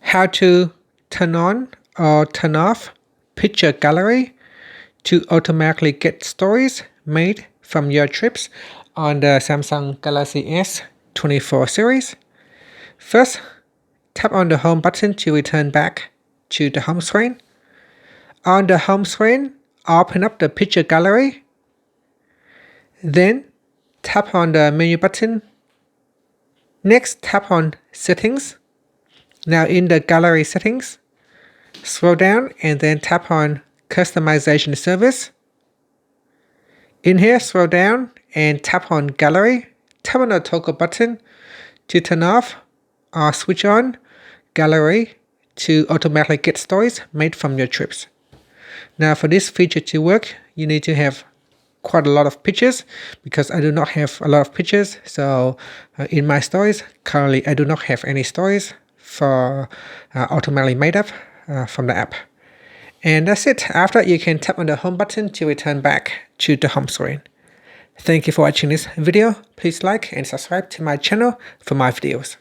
how to turn on or turn off picture gallery to automatically get stories made from your trips on the Samsung Galaxy S24 series. First, tap on the home button to return back to the home screen. On the home screen, open up the picture gallery. Then tap on the menu button. Next, tap on settings. Now in the gallery settings, scroll down and then tap on customization service. In here, scroll down and tap on gallery. Tap on the toggle button to turn off or switch on gallery to automatically get stories made from your trips. Now for this feature to work, you need to have quite a lot of pictures, because I do not have a lot of pictures. So in my stories, currently I do not have any stories for automatically made up from the app. And that's it. After, you can tap on the home button to return back to the home screen. Thank you for watching this video. Please like and subscribe to my channel for more videos.